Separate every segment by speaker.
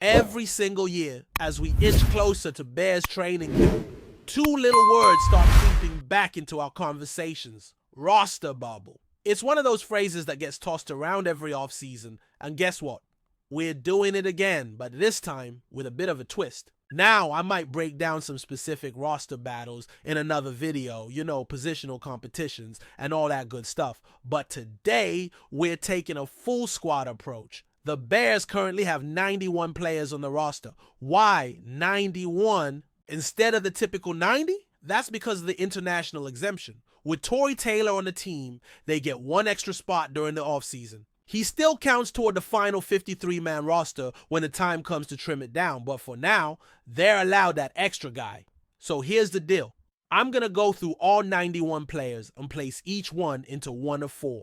Speaker 1: Every single year, as we inch closer to Bears training camp, two little words start creeping back into our conversations: roster bubble. It's one of those phrases that gets tossed around every offseason, and guess what? We're doing it again, but this time with a bit of a twist. Now, I might break down some specific roster battles in another video, positional competitions and all that good stuff. But today, we're taking a full squad approach. The Bears currently have 91 players on the roster. Why 91 instead of the typical 90? That's because of the international exemption. With Tory Taylor on the team, they get one extra spot during the offseason. He still counts toward the final 53-man roster when the time comes to trim it down, but for now, they're allowed that extra guy. So here's the deal. I'm going to go through all 91 players and place each one into one of four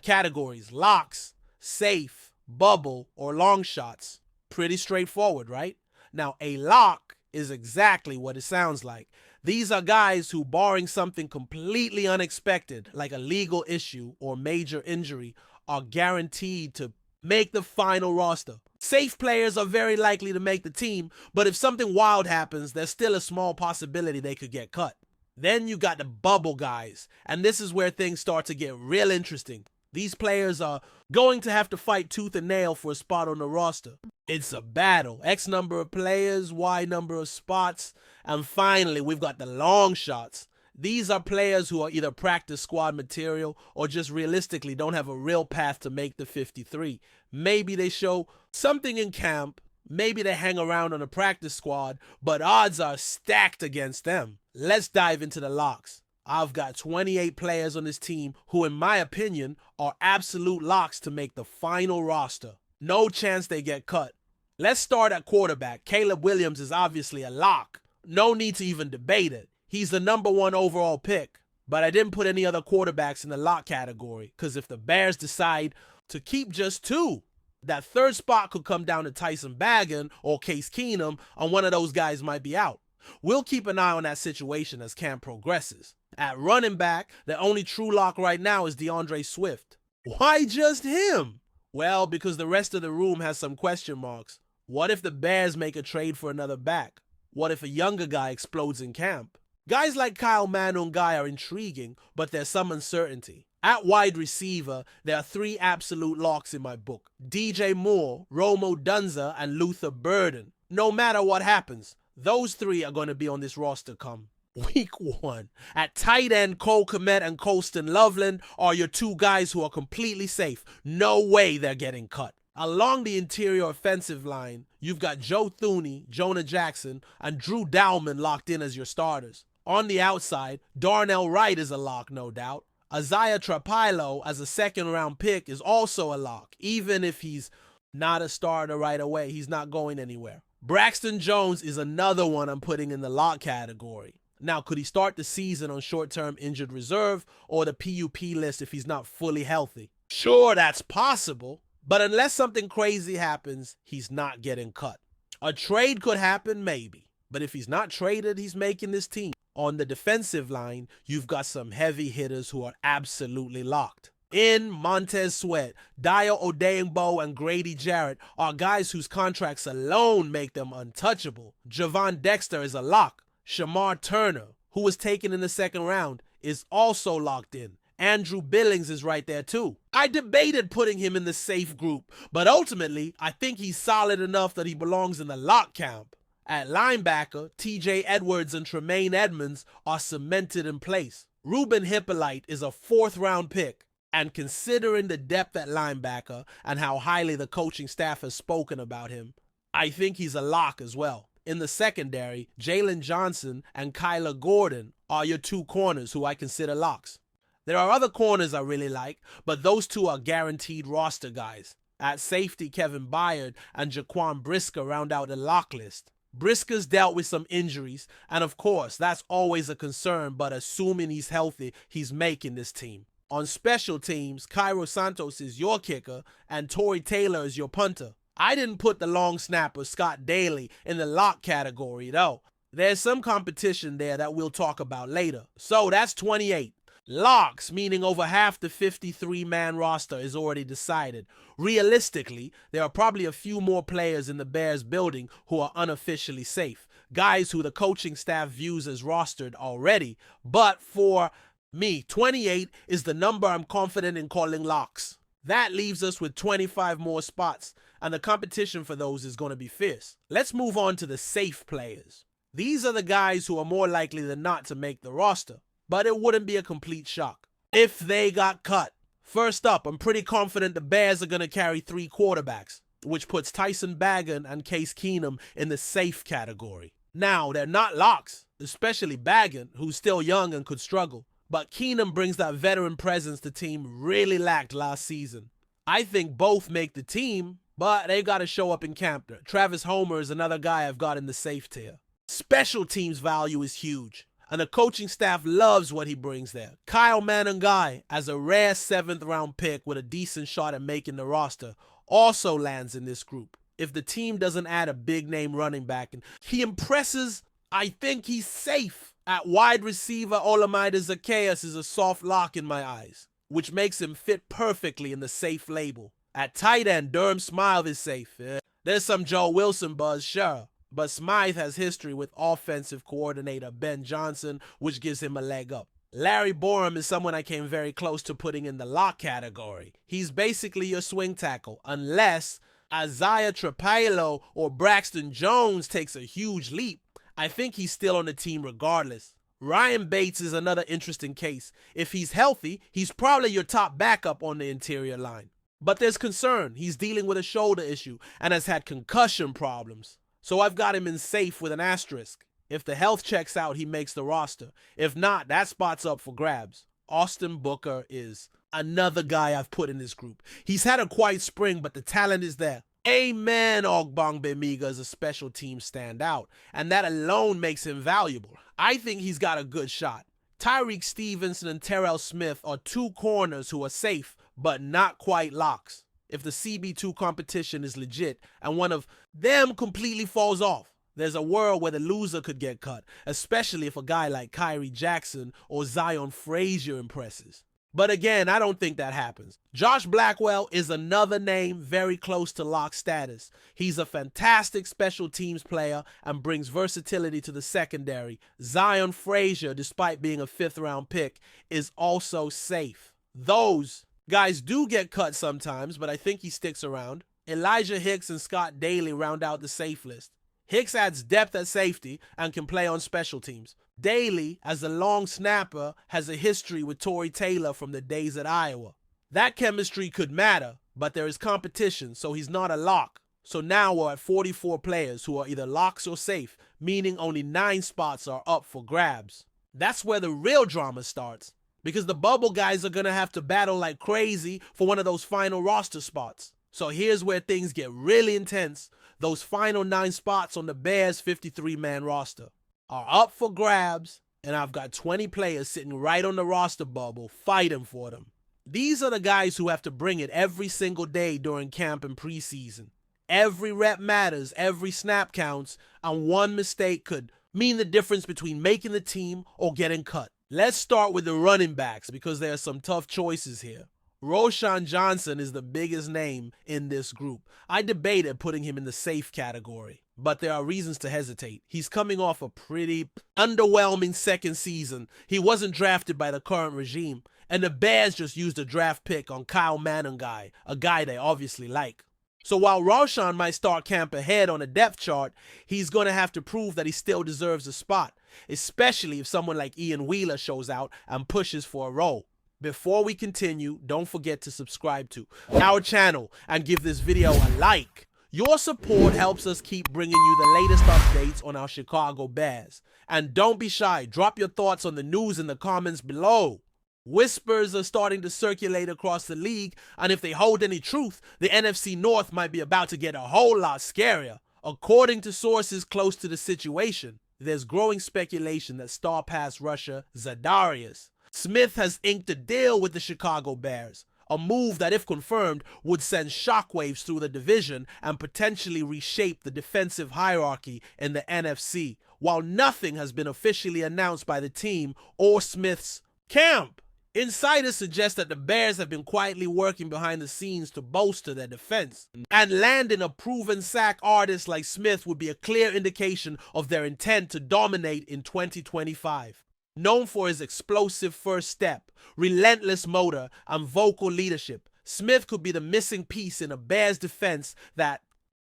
Speaker 1: categories: locks, safe, bubble, or long shots. Pretty straightforward, right? Now, a lock is exactly what it sounds like. These are guys who, barring something completely unexpected, like a legal issue or major injury, are guaranteed to make the final roster. Safe players are very likely to make the team, but if something wild happens, there's still a small possibility they could get cut. Then you got the bubble guys, and this is where things start to get real interesting. These players are going to have to fight tooth and nail for a spot on the roster. It's a battle. X number of players, Y number of spots, and finally, we've got the long shots. These are players who are either practice squad material or just realistically don't have a real path to make the 53. Maybe they show something in camp, maybe they hang around on a practice squad, but odds are stacked against them. Let's dive into the locks. I've got 28 players on this team who, in my opinion, are absolute locks to make the final roster. No chance they get cut. Let's start at quarterback. Caleb Williams is obviously a lock. No need to even debate it. He's the number one overall pick, but I didn't put any other quarterbacks in the lock category because if the Bears decide to keep just two, that third spot could come down to Tyson Baggan or Case Keenum, and one of those guys might be out. We'll keep an eye on that situation as camp progresses. At running back, the only true lock right now is DeAndre Swift. Why just him? Well, because the rest of the room has some question marks. What if the Bears make a trade for another back? What if a younger guy explodes in camp? Guys like Kyle Manungai are intriguing, but there's some uncertainty. At wide receiver, there are three absolute locks in my book: DJ Moore, Romo Dunza, and Luther Burden. No matter what happens, those three are going to be on this roster come week one. At tight end, Cole Kmet and Colston Loveland are your two guys who are completely safe. No way they're getting cut. Along the interior offensive line, you've got Joe Thuney, Jonah Jackson, and Drew Dowman locked in as your starters. On the outside, Darnell Wright is a lock, no doubt. Isaiah Trapilo as a second-round pick is also a lock. Even if he's not a starter right away, he's not going anywhere. Braxton Jones is another one I'm putting in the lock category. Now, could he start the season on short-term injured reserve or the PUP list if he's not fully healthy? Sure, that's possible, but unless something crazy happens, he's not getting cut. A trade could happen, maybe, but if he's not traded, he's making this team. On the defensive line, you've got some heavy hitters who are absolutely locked. In Montez Sweat, Dio Odeyingbo, and Grady Jarrett are guys whose contracts alone make them untouchable. Javon Dexter is a lock. Shamar Turner, who was taken in the second round, is also locked in. Andrew Billings is right there too. I debated putting him in the safe group, but ultimately, I think he's solid enough that he belongs in the lock camp. At linebacker, TJ Edwards and Tremaine Edmonds are cemented in place. Ruben Hippolyte is a fourth-round pick, and considering the depth at linebacker and how highly the coaching staff has spoken about him, I think he's a lock as well. In the secondary, Jalen Johnson and Kyler Gordon are your two corners who I consider locks. There are other corners I really like, but those two are guaranteed roster guys. At safety, Kevin Byard and Jaquan Brisker round out the lock list. Brisker's dealt with some injuries, and of course, that's always a concern, but assuming he's healthy, he's making this team. On special teams, Cairo Santos is your kicker, and Tory Taylor is your punter. I didn't put the long snapper Scott Daly in the lock category, though. There's some competition there that we'll talk about later. So that's 28. Locks, meaning over half the 53-man roster is already decided. Realistically, there are probably a few more players in the Bears building who are unofficially safe. Guys who the coaching staff views as rostered already. But for me, 28 is the number I'm confident in calling locks. That leaves us with 25 more spots, and the competition for those is going to be fierce. Let's move on to the safe players. These are the guys who are more likely than not to make the roster, but it wouldn't be a complete shock if they got cut. First up, I'm pretty confident the Bears are going to carry 3 quarterbacks, which puts Tyson Bagent and Case Keenum in the safe category. Now, they're not locks, especially Bagent, who's still young and could struggle. But Keenum brings that veteran presence the team really lacked last season. I think both make the team, but they've got to show up in camp. Travis Homer is another guy I've got in the safe tier. Special teams value is huge, and the coaching staff loves what he brings there. Kyle Manungai, as a rare 7th-round pick with a decent shot at making the roster, also lands in this group. If the team doesn't add a big-name running back, and he impresses, I think he's safe. At wide receiver, Olamide Zacchaeus is a soft lock in my eyes, which makes him fit perfectly in the safe label. At tight end, Durham Smythe is safe. There's some Joe Wilson buzz, sure, but Smythe has history with offensive coordinator Ben Johnson, which gives him a leg up. Larry Borum is someone I came very close to putting in the lock category. He's basically your swing tackle, unless Isaiah Trapalo or Braxton Jones takes a huge leap. I think he's still on the team regardless. Ryan Bates is another interesting case. If he's healthy, he's probably your top backup on the interior line. But there's concern. He's dealing with a shoulder issue and has had concussion problems. So I've got him in safe with an asterisk. If the health checks out, he makes the roster. If not, that spot's up for grabs. Austin Booker is another guy I've put in this group. He's had a quiet spring, but the talent is there. Amen, Ogbongbemiga is a special team standout, and that alone makes him valuable. I think he's got a good shot. Tyreek Stevenson and Terrell Smith are 2 corners who are safe, but not quite locks. If the CB2 competition is legit and one of them completely falls off, there's a world where the loser could get cut, especially if a guy like Kyrie Jackson or Zion Frazier impresses. But again, I don't think that happens. Josh Blackwell is another name very close to lock status. He's a fantastic special teams player and brings versatility to the secondary. Zion Frazier, despite being a 5th-round pick, is also safe. Those guys do get cut sometimes, but I think he sticks around. Elijah Hicks and Scott Daly round out the safe list. Hicks adds depth at safety and can play on special teams. Daly, as a long snapper, has a history with Torrey Taylor from the days at Iowa. That chemistry could matter, but there is competition, so he's not a lock. So now we're at 44 players who are either locks or safe, meaning only 9 spots are up for grabs. That's where the real drama starts, because the bubble guys are going to have to battle like crazy for one of those final roster spots. So here's where things get really intense. Those final 9 spots on the Bears' 53-man roster are up for grabs, and I've got 20 players sitting right on the roster bubble fighting for them. These are the guys who have to bring it every single day during camp and preseason. Every rep matters, every snap counts, and one mistake could mean the difference between making the team or getting cut. Let's start with the running backs because there are some tough choices here. Roschon Johnson is the biggest name in this group. I debated putting him in the safe category, but there are reasons to hesitate. He's coming off a pretty underwhelming second season. He wasn't drafted by the current regime, and the Bears just used a draft pick on Kyle Manungai, a guy they obviously like. So while Roschon might start camp ahead on the depth chart, he's going to have to prove that he still deserves a spot, especially if someone like Ian Wheeler shows out and pushes for a role. Before we continue, don't forget to subscribe to our channel and give this video a like. Your support helps us keep bringing you the latest updates on our Chicago Bears. And don't be shy, drop your thoughts on the news in the comments below. Whispers are starting to circulate across the league, and if they hold any truth, the NFC North might be about to get a whole lot scarier. According to sources close to the situation, there's growing speculation that star pass rusher Za'Darius Smith has inked a deal with the Chicago Bears, a move that, if confirmed, would send shockwaves through the division and potentially reshape the defensive hierarchy in the NFC. While nothing has been officially announced by the team or Smith's camp, Insiders suggest that the Bears have been quietly working behind the scenes to bolster their defense, and landing a proven sack artist like Smith would be a clear indication of their intent to dominate in 2025. Known for his explosive first step, relentless motor, and vocal leadership, Smith could be the missing piece in a Bears defense that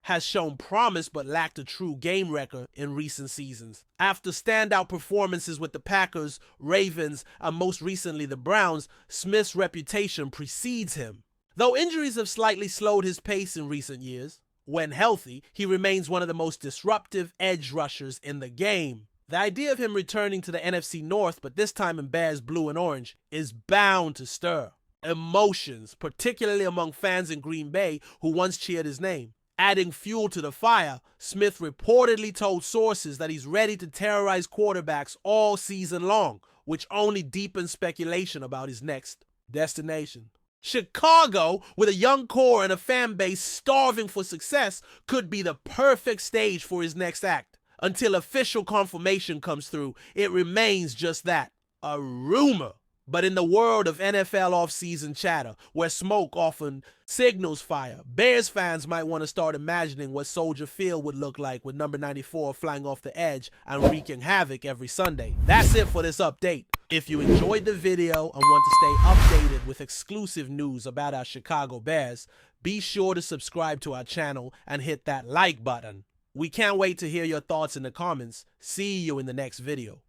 Speaker 1: has shown promise but lacked a true game record in recent seasons. After standout performances with the Packers, Ravens, and most recently the Browns, Smith's reputation precedes him. Though injuries have slightly slowed his pace in recent years, when healthy, he remains one of the most disruptive edge rushers in the game. The idea of him returning to the NFC North, but this time in Bears blue and orange, is bound to stir emotions, particularly among fans in Green Bay who once cheered his name. Adding fuel to the fire, Smith reportedly told sources that he's ready to terrorize quarterbacks all season long, which only deepens speculation about his next destination. Chicago, with a young core and a fan base starving for success, could be the perfect stage for his next act. Until official confirmation comes through, it remains just that, a rumor. But in the world of NFL offseason chatter, where smoke often signals fire, Bears fans might want to start imagining what Soldier Field would look like with number 94 flying off the edge and wreaking havoc every Sunday. That's it for this update. If you enjoyed the video and want to stay updated with exclusive news about our Chicago Bears, be sure to subscribe to our channel and hit that like button. We can't wait to hear your thoughts in the comments. See you in the next video.